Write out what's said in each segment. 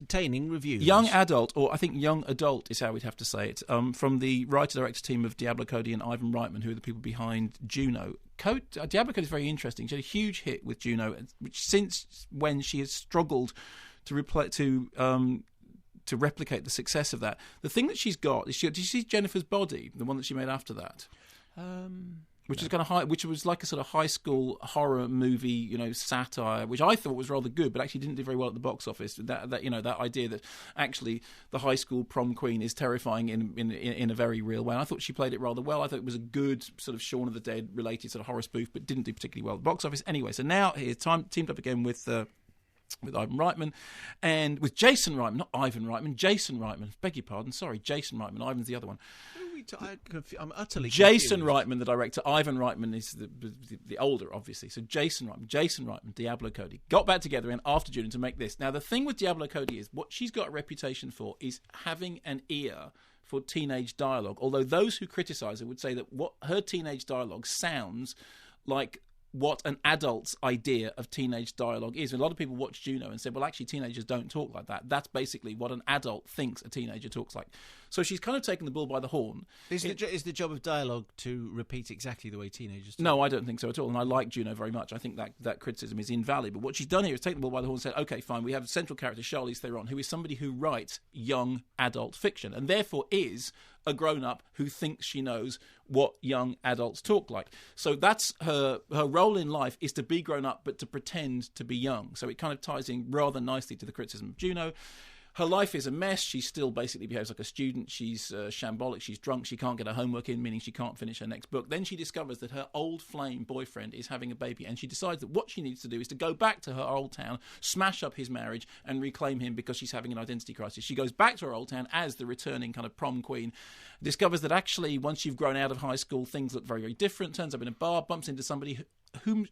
entertaining reviews. Young adult, or I think young adult is how we'd have to say it, from the writer-director team of Diablo Cody and Ivan Reitman, who are the people behind Juno. Diablo Cody is very interesting. She had a huge hit with Juno, which since when she has struggled to replicate the success of that. The thing that she's got is, did you see Jennifer's Body, the one that she made after that? Which was kind of high, which was like a sort of high school horror movie, satire, which I thought was rather good, but actually didn't do very well at the box office. That idea that actually the high school prom queen is terrifying in a very real way. And I thought she played it rather well. I thought it was a good sort of Shaun of the Dead related sort of horror spoof, but didn't do particularly well at the box office. Anyway, so now he's teamed up again with Ivan Reitman and with Jason Reitman, not Ivan Reitman, Jason Reitman. Beg your pardon, sorry, Jason Reitman. Ivan's the other one. I'm utterly Jason confused. Reitman, the director. Ivan Reitman is the older, obviously. So Jason Reitman, Diablo Cody got back together and after Juno to make this. Now the thing with Diablo Cody is what she's got a reputation for is having an ear for teenage dialogue. Although those who criticise her would say that what her teenage dialogue sounds like what an adult's idea of teenage dialogue is. And a lot of people watch Juno and said, well, actually, teenagers don't talk like that. That's basically what an adult thinks a teenager talks like. So she's kind of taken the bull by the horn. Is the job of dialogue to repeat exactly the way teenagers talk? No, I don't think so at all. And I like Juno very much. I think that criticism is invalid. But what she's done here is taken the bull by the horn and said, OK, fine, we have a central character, Charlize Theron, who is somebody who writes young adult fiction and therefore is a grown-up who thinks she knows what young adults talk like. So that's her role in life, is to be grown up but to pretend to be young. So it kind of ties in rather nicely to the criticism of Juno. Her life is a mess. She still basically behaves like a student. She's shambolic. She's drunk. She can't get her homework in, meaning she can't finish her next book. Then she discovers that her old flame boyfriend is having a baby, and she decides that what she needs to do is to go back to her old town, smash up his marriage, and reclaim him because she's having an identity crisis. She goes back to her old town as the returning kind of prom queen, discovers that actually once you've grown out of high school, things look very, very different, turns up in a bar, bumps into somebody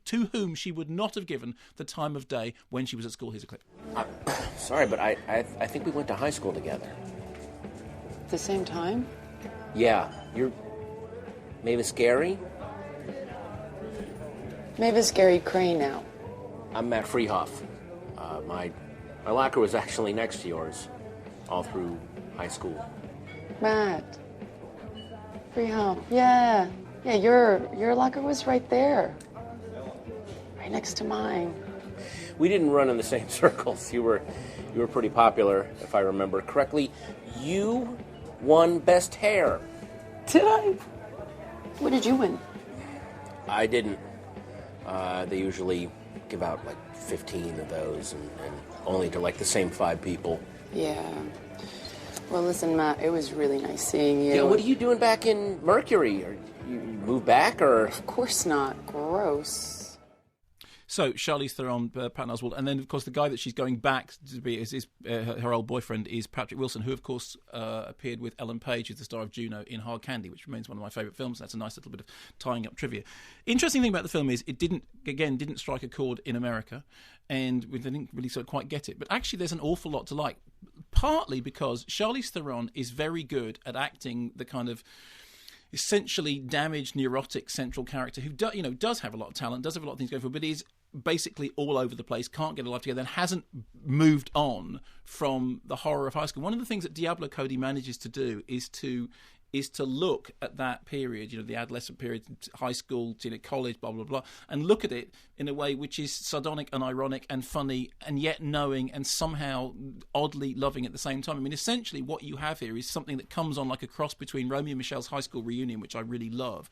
to whom she would not have given the time of day when she was at school. Here's a clip. Sorry, but I think we went to high school together. At the same time? Yeah. You're Mavis Gary? Mavis Gary Crane now. I'm Matt Freehoff. My locker was actually next to yours all through high school. Matt. Freehoff. Yeah. Yeah, your locker was right there. Right next to mine. We didn't run in the same circles. You were pretty popular, if I remember correctly. You won Best Hair. Did I? What did you win? I didn't. They usually give out like 15 of those and only to like the same 5 people. Yeah. Well, listen, Matt, it was really nice seeing you. Yeah, what are you doing back in Mercury? Are you moved back, or? Of course not. Gross. So Charlize Theron, Patton Oswalt, and then of course the guy that she's going back to be is her old boyfriend is Patrick Wilson, who of course appeared with Ellen Page, who's the star of Juno, in Hard Candy, which remains one of my favourite films. That's a nice little bit of tying up trivia. Interesting thing about the film is it didn't strike a chord in America, and we didn't really sort of quite get it. But actually, there's an awful lot to like. Partly because Charlize Theron is very good at acting the kind of essentially damaged, neurotic central character who does have a lot of talent, does have a lot of things going for, but is basically all over the place, can't get a life together, and hasn't moved on from the horror of high school. One of the things that Diablo Cody manages to do is to look at that period, the adolescent period, high school, college, blah, blah, blah, and look at it in a way which is sardonic and ironic and funny and yet knowing and somehow oddly loving at the same time. I mean, essentially what you have here is something that comes on like a cross between Romeo and Michelle's high school reunion, which I really love,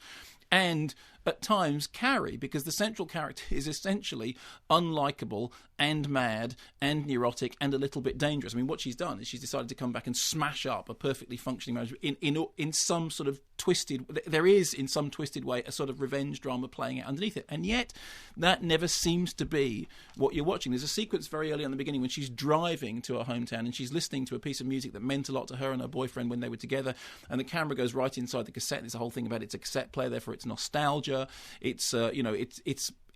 and at times Carrie, because the central character is essentially unlikable and mad and neurotic and a little bit dangerous. I mean, what she's done is she's decided to come back and smash up a perfectly functioning marriage in some sort of twisted... There is, in some twisted way, a sort of revenge drama playing out underneath it. And yet, that never seems to be what you're watching. There's a sequence very early on in the beginning when she's driving to her hometown and she's listening to a piece of music that meant a lot to her and her boyfriend when they were together, and the camera goes right inside the cassette. There's a whole thing about it's a cassette player, therefore it's nostalgia. It's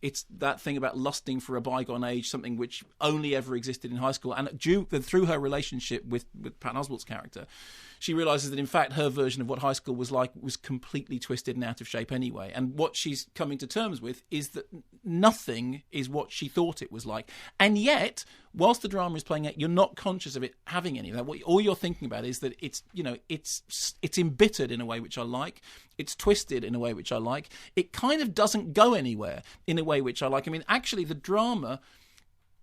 it's that thing about lusting for a bygone age, something which only ever existed in high school. And through her relationship with Patton Oswalt's character, she realises that in fact her version of what high school was like was completely twisted and out of shape anyway. And what she's coming to terms with is that nothing is what she thought it was like. And yet, whilst the drama is playing out, you're not conscious of it having any of that. All you're thinking about is that it's embittered in a way which I like. It's twisted in a way which I like. It kind of doesn't go anywhere in a way which I like. I mean, actually, the drama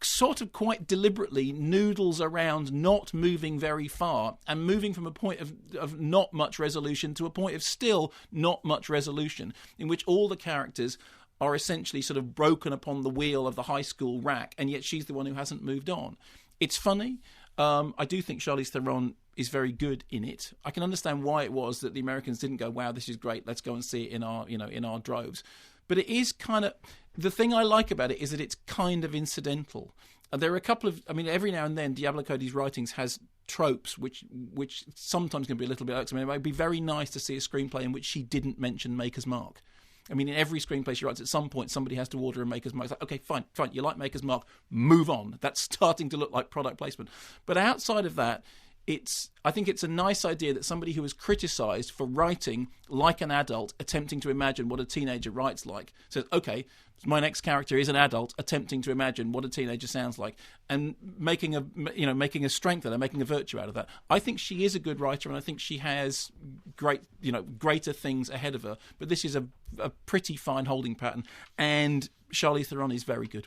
sort of quite deliberately noodles around not moving very far and moving from a point of not much resolution to a point of still not much resolution, in which all the characters are essentially sort of broken upon the wheel of the high school rack, and yet she's the one who hasn't moved on. It's funny. I do think Charlize Theron is very good in it. I can understand why it was that the Americans didn't go, wow, this is great, let's go and see it in our droves. But it is kind of, the thing I like about it is that it's kind of incidental. There are a couple of, I mean, every now and then Diablo Cody's writings has tropes which sometimes can be a little bit irksome. I mean, it would be very nice to see a screenplay in which she didn't mention Maker's Mark. I mean, in every screenplay she writes, at some point somebody has to order a Maker's Mark. It's like, okay, fine, you like Maker's Mark, move on. That's starting to look like product placement. But outside of that, I think it's a nice idea that somebody who was criticised for writing like an adult, attempting to imagine what a teenager writes like, says, okay, my next character is an adult attempting to imagine what a teenager sounds like, and making a strength of that, making a virtue out of that. I think she is a good writer, and I think she has greater things ahead of her. But this is a pretty fine holding pattern, and Charlize Theron is very good.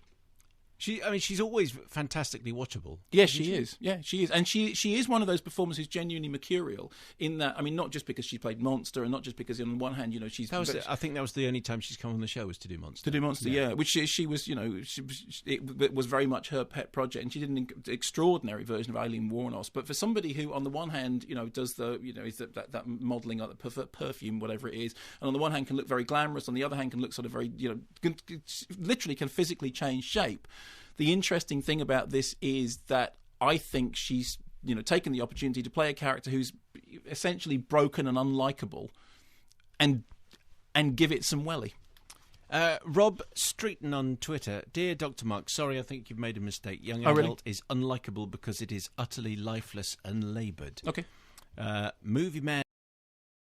She's always fantastically watchable. Yes, she is. Yeah, she is. And she is one of those performers who's genuinely mercurial in that, I mean, not just because she played Monster and not just because on the one hand, she's... I think that was the only time she's come on the show was to do Monster. Yeah. Which she was, it was very much her pet project, and she did an extraordinary version of Eileen Wuornos. But for somebody who, on the one hand, does the, is that modelling of the perfume, whatever it is, and on the one hand can look very glamorous, on the other hand can look sort of very, literally can physically change shape. The interesting thing about this is that I think she's, taken the opportunity to play a character who's essentially broken and unlikable, and give it some welly. Rob Streeton on Twitter: Dear Dr. Mark, sorry, I think you've made a mistake. Young adult is unlikable because it is utterly lifeless and laboured. Okay. Movie Man